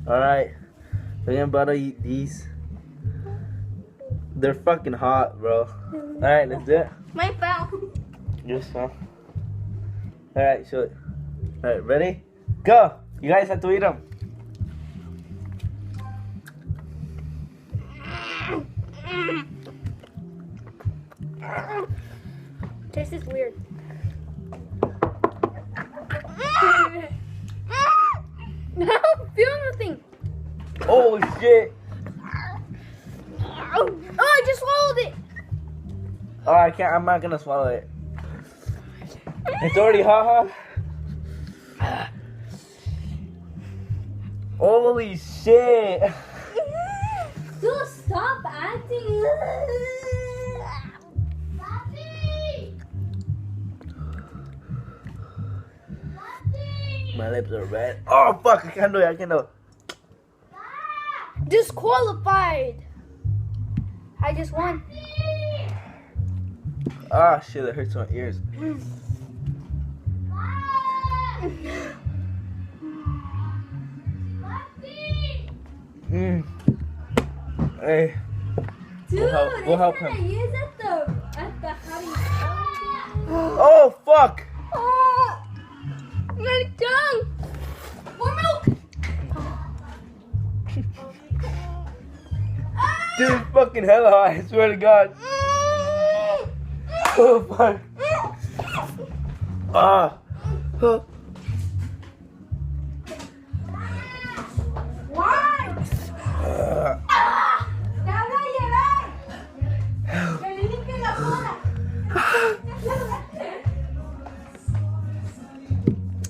Alright. We're about to eat these. They're fucking hot, bro. Alright, let's do it. My fell. Yes, huh? Alright, show it. Alright, ready? Go! You guys have to eat them. This is weird. I don't feel nothing. Oh shit! Oh, I just swallowed it. Oh, I can't. I'm not gonna swallow it. It's already hot, huh? Holy shit! Dude, stop acting. My lips are red. Oh fuck! I can't do it. I can't do it. Disqualified. I just won. Ah shit! It hurts my ears. Hey. Dude, We'll help it's him. use at the how do you spell it? Oh fuck! Oh, my tongue. More milk. Dude, fucking hella hot. I swear to God. Oh fuck. Ah. Huh. Why? ¡Te van a llevar! ¡Que le limpie la cola!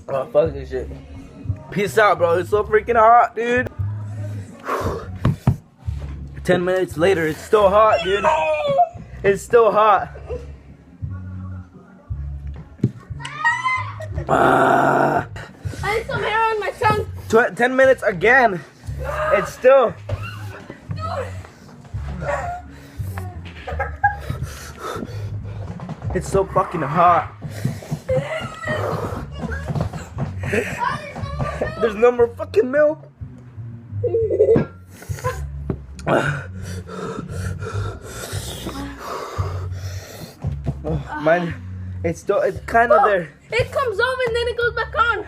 Oh fuck this shit. Peace out, bro. It's so freaking hot, dude. 10 minutes later, it's still hot, dude. It's still hot. Ah. I have some hair on my tongue. 10 minutes again. It's still. It's so fucking hot. There's no more fucking milk. Oh, mine. It's kind of there. It comes off and then it goes back on.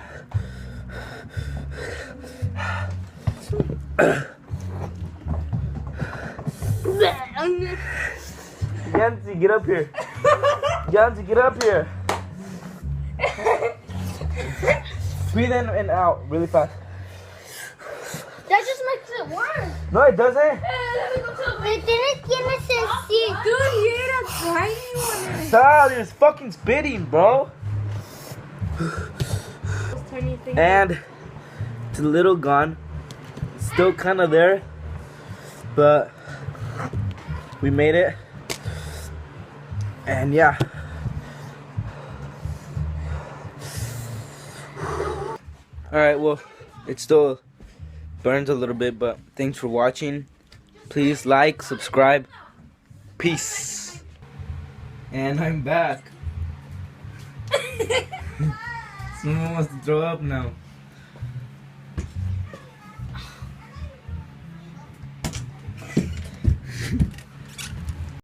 Yancy, get up here. Yancy, get up here. Breathe in and out really fast. That just makes it worse. No, it doesn't. Dude, you ate a tiny one. Stop, you're fucking spitting, bro. And it's a little gone. It's still kind of there, but we made it. And yeah. Alright, well, it still burns a little bit, but thanks for watching. Please like, subscribe. Peace. And I'm back. Someone wants to throw up now.